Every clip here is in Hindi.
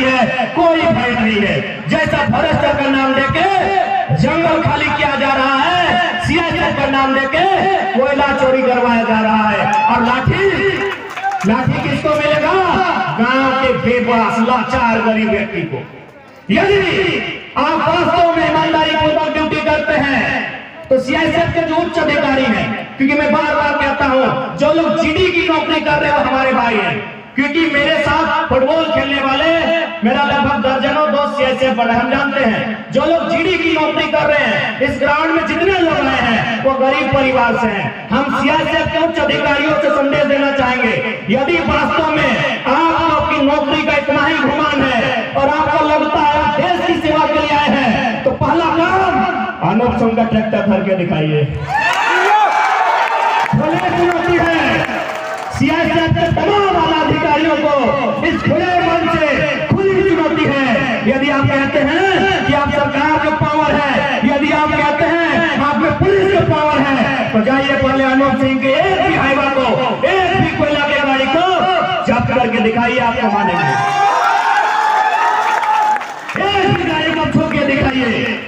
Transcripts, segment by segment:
नहीं है, कोई भय नहीं है। जैसा फॉरेस्टर का नाम देके जंगल खाली किया जा रहा है, सीआईएसएफ का नाम देके कोयला चोरी करवाया जा रहा है। और लाठी किसको मिलेगा? गांव के बेबस लाचार गरीब व्यक्ति को। यदि आप वास्तव में ईमानदारी पूर्वक ड्यूटी करते हैं तो सीआईएसएफ के जो उच्च अधिकारी हैं, क्योंकि मैं बार बार कहता हूं जो लोग जीडी की नौकरी कर रहे हैं वो हमारे भाई हैं, क्योंकि मेरे साथ फुटबॉल खेलने वाले मेरा लगभग दर्जनों दोस्त सीआईएसएफ बने, हम जानते हैं। जो लोग जीडी की नौकरी कर रहे हैं, इस ग्राउंड में जितने लोग आए हैं वो गरीब परिवार से हैं। हम सीआईएसएफ के उच्च अधिकारियों से संदेश देना चाहेंगे, यदि वास्तव में आपकी नौकरी का इतना ही गुमान है और आपको लगता है आप देश की सेवा के लिए आए हैं, तो पहला काम अनूप सिंह का ट्रैक्टर भर के दिखाइए। चुनौती है सीआईएसएफ के तमाम आला अधिकारियों को, इस खुले मन से खुली चुनौती है। यदि आप कहते हैं कि आप सरकार का पावर है, यदि आप कहते हैं आप में पुलिस का पावर है, तो जाइए पहले अनूप सिंह के एक भी हाईवा को, एक भी कोयला के गाड़ी को जब्त करके दिखाइए, आपको मानेंगे। एक भी गाड़ी को छू के दिखाइए,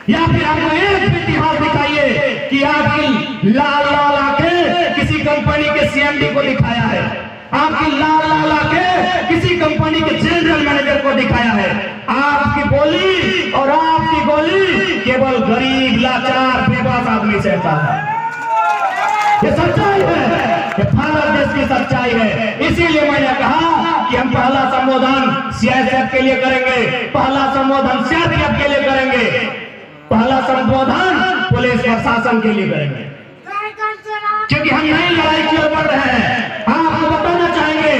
या फिर आपको एक भी इतिहास दिखाइए कि आपकी लाल लाल आंखें किसी कंपनी के सीएमडी को दिखाया है, आपकी लाल लाल आंखें किसी कंपनी के जनरल मैनेजर को दिखाया है। आपकी बोली और आपकी गोली केवल गरीब लाचार बेबस आदमी से आता है। ये सच्चाई है, ये भारत देश की सच्चाई है। इसीलिए मैंने कहा कि हम पहला संबोधन सीआईएसएफ के लिए करेंगे, पहला संबोधन सीआरपीएफ के लिए करेंगे, पहला संबोधन पुलिस प्रशासन के लिए करेंगे, क्योंकि हम नई लड़ाई की ओर बढ़ रहे हैं। आपको बताना चाहेंगे,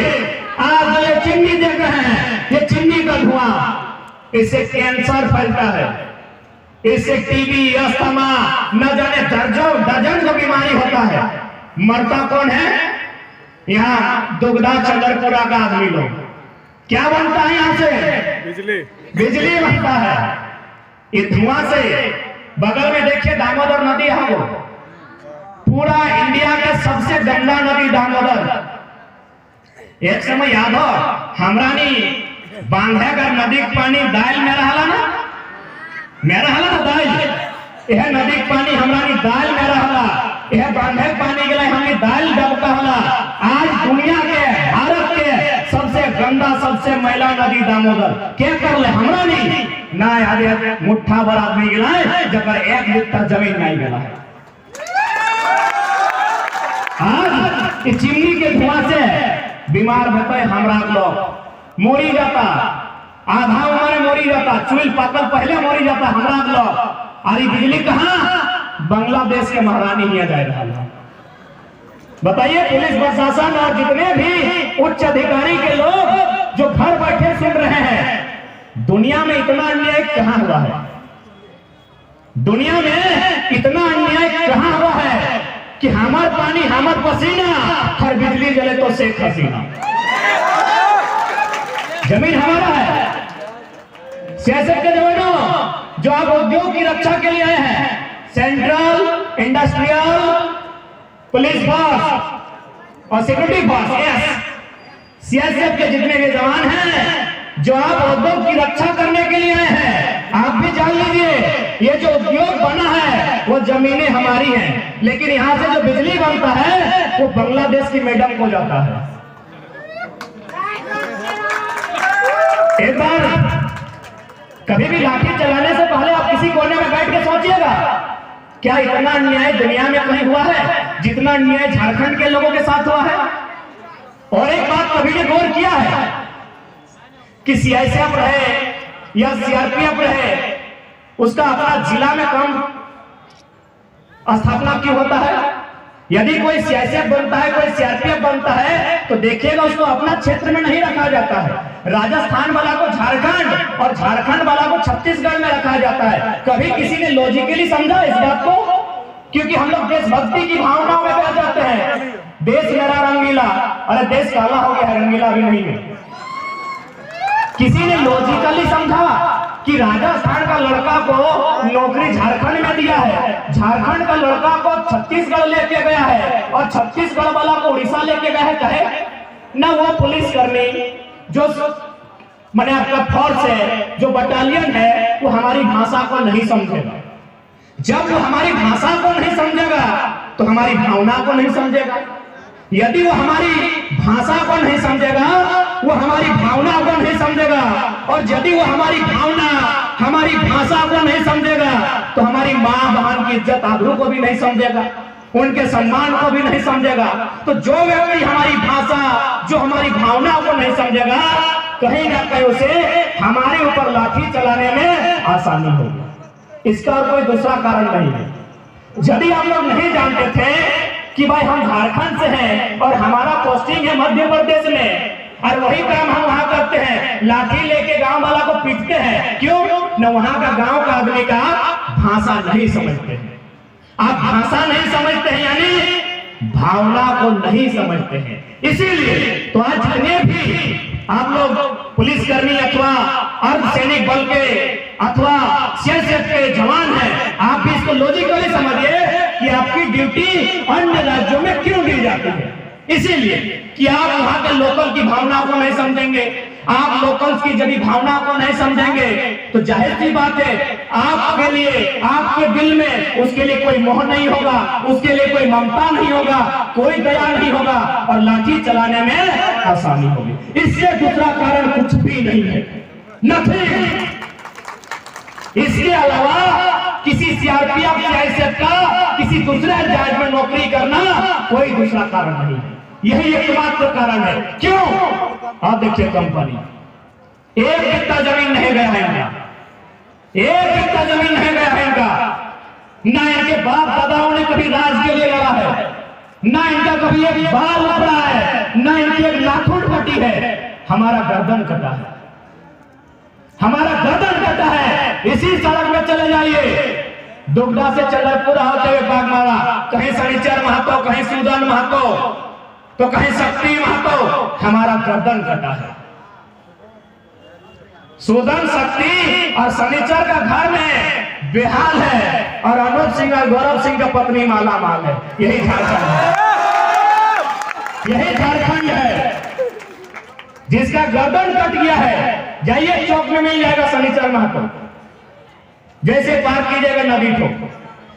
आज जो ये चिमनी देख रहे हैं, ये चिमनी का धुआं, इससे कैंसर फैलता है, इससे टीबी, अस्थमा, न जाने दर्जन को बीमारी होता है। मरता कौन है? यहाँ दुगधा चंद्रपुरा का आदमी लोग। क्या बनता है यहाँ से? बिजली बनता है। ये धुआं से बगल में देखिए दामोदर नदी है, वो पूरा इंडिया का सबसे गंदा नदी दामोदर। एक समय याद हो हमरानी बांधेगर नदी के पानी दाल में रहला ना, दाल, यह नदी के पानी हमरानी दाल में रहला, यह बांधे पानी के लिए हमने दाल डब कहला। आज दुनिया के, भारत के सबसे गंदा, सबसे मैला नदी दामोदर क्या कर ले हमरानी ना याद मुट्ठा भर आदमी गिला है, जब एक बित्ता जमीन नहीं गिला है। आज इस चिमनी के धुआं से बीमार होते हमरा लोग, मोरी जाता, आधा उम्र मोरी जाता, चुल पाकल पहले मोरी जाता हमरा लोग। अरे बिजली कहाँ? बांग्लादेश के महारानी लिया जाए रहा है। बताइए पुलिस प्रशासन और जितने भी उच्च अधिकारी के लोग जो घर बैठे सुन रहे हैं, दुनिया में इतना अन्याय कहां हुआ है? दुनिया में इतना अन्याय कहां हुआ है कि हमार पानी हमार पसीना, हर बिजली जले तो शेख हसीना। जमीन हमारा है। सियासत के जवानों जो आप उद्योग की रक्षा के लिए आए हैं, सेंट्रल इंडस्ट्रियल पुलिस फोर्स और सिक्योरिटी फोर्स, यस, सीआईएसएफ के जितने भी जवान हैं जो आप उद्योग की रक्षा करने के लिए आए हैं, आप भी जान लीजिए ये जो उद्योग बना है वो जमीनें हमारी हैं, लेकिन यहाँ से जो बिजली बनता है वो बांग्लादेश की मैडम को जाता है। एक बार कभी भी लाठी चलाने से पहले आप किसी कोने में बैठ के सोचिएगा, क्या इतना अन्याय दुनिया में कहीं हुआ है जितना अन्याय झारखंड के लोगों के साथ हुआ है? और एक बात कभी ने गौर किया है कि सीआईएसएफ रहे या सीआरपीएफ रहे, उसका अपना जिला में काम स्थापना क्यों होता है? यदि कोई सीआईएसएफ बनता है, कोई सीआरपीएफ बनता है, तो देखिएगा उसको अपना क्षेत्र में नहीं रखा जाता है। राजस्थान वाला को झारखंड और झारखंड वाला को छत्तीसगढ़ में रखा जाता है। कभी किसी ने लॉजिकली समझा इस बात को? क्योंकि हम लोग देशभक्ति की भावनाओं में बह जाते हैं। देश मेरा रंगीला, अरे देश काला हो गया, रंगीला भी नहीं है। किसी ने लॉजिकली समझा कि राजस्थान का लड़का को नौकरी झारखंड में दिया है, झारखंड का लड़का को छत्तीसगढ़ लेके गया है और छत्तीसगढ़ वाला को उड़ीसा लेके गया है, कहे ना वो पुलिस कर्मी जो मैंने आपका फोर्स है, जो बटालियन है, वो हमारी भाषा को नहीं समझेगा। जब वो हमारी भाषा को नहीं समझेगा तो हमारी भावना को नहीं समझेगा। यदि वो हमारी भाषा को नहीं समझेगा, वो हमारी भावना को नहीं समझेगा, और यदि वो हमारी भावना हमारी भाषा को नहीं समझेगा तो हमारी माँ बहन की इज्जत आबरू को भी नहीं समझेगा, उनके सम्मान को भी नहीं समझेगा। तो जो व्यक्ति हमारी भाषा, जो हमारी भावना को नहीं समझेगा, कहीं ना कहीं उसे हमारे ऊपर लाठी चलाने में आसानी होगी। इसका और कोई दूसरा कारण नहीं है। यदि आप लोग नहीं जानते थे कि भाई हम झारखंड से हैं और हमारा पोस्टिंग है मध्य प्रदेश में, और वही काम हम वहां करते हैं, लाठी लेके गांव वाला को पीटते हैं, क्यों? न वहां का गांव का आदमी का भाषा नहीं समझते हैं। आप भाषा नहीं समझते हैं यानी भावना को नहीं समझते हैं। इसीलिए तो आज जितने भी आप लोग पुलिसकर्मी अथवा अर्धसैनिक बल के अथवा सीआरपीएफ के जवान हैं, आप भी इसको लॉजिकली समझिए कि आपकी ड्यूटी अन्य राज्यों में क्यों दी जाती है। इसीलिए कि आप वहां के लोकल की भावना को नहीं समझेंगे। आप लोकल्स की यदि भावना को नहीं समझेंगे तो जाहिर सी बात है आपके लिए, आपके दिल में उसके लिए कोई मोह नहीं होगा, उसके लिए कोई ममता नहीं होगा, कोई दया नहीं होगा, और लाठी चलाने में आसानी होगी। इससे दूसरा कारण कुछ भी नहीं है, नथिंग। इसके अलावा किसी सीआरपीएफ सीआईएसएफ का किसी दूसरे राज्य में नौकरी करना कोई दूसरा कारण नहीं है। यही एकमात्र कारण है। क्यों? आप देखिए, कंपनी एक बित्ता जमीन नहीं गया है इनका, एक बित्ता जमीन नहीं गया है इनका। ना इनके बाप दादाओं ने कभी राज के लिए लड़ा है, ना इनका कभी एक बाल उखड़ा है, ना इनकी एक नाखून कटी है। हमारा गर्दन कटा है, हमारा गर्दन कटा है। इसी सड़क में चले जाइए, दुगदा से चंद्रपुर होते हुए बागमारा, कहीं शनिचर महतो, कहीं सूदन महतो, तो कहीं शक्ति महतो, हमारा गर्दन कटा है। सूदन, शक्ति और शनिचर का घर में बेहाल है, और अनूप सिंह और गौरव सिंह का पत्नी माला माल है। यही झारखंड है, यही झारखंड है जिसका गर्दन कट गया है। जाइए चौक में मिल जाएगा शनिचर महतो, जैसे पार कीजिएगा नदी ठोक,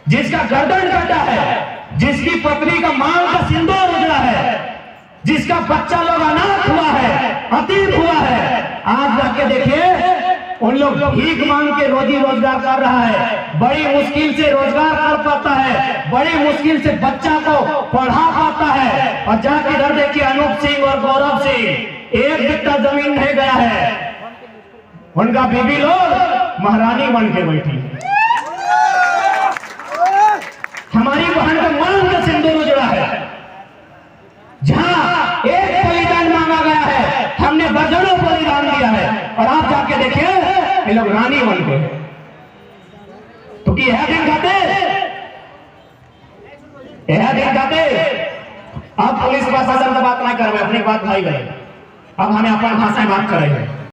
जिसका गर्दन कटा है, जिसकी पत्नी का मांग का सिंदूर उजड़ा है, जिसका बच्चा लोग अनाथ हुआ है, अतीत हुआ है। आज जाके देखिए, उन लोग भीख मांग के रोजी रोजगार कर रहा है, बड़ी मुश्किल से रोजगार कर पाता है, बड़ी मुश्किल से बच्चा को पढ़ा पाता है। और जाके इधर देखिए, अनूप सिंह और गौरव सिंह, एक बित्ता जमीन नहीं गया है, उनका बीबी लोग महारानी बन के बैठी है। हमारी बहन का मांग का सिंदूर उजड़ा है, जहां एक बलिदान मांगा गया है, हमने दर्जनों बलिदान दिया है, और आप जाके देखिए ये लोग रानी बन गए। तो कि यह दिन खाते, यह दिन खाते। अब पुलिस प्रशासन से बात नहीं कर रहे, अपनी बात भाई गए, अब हमें अपन भाषा में बात करेंगे।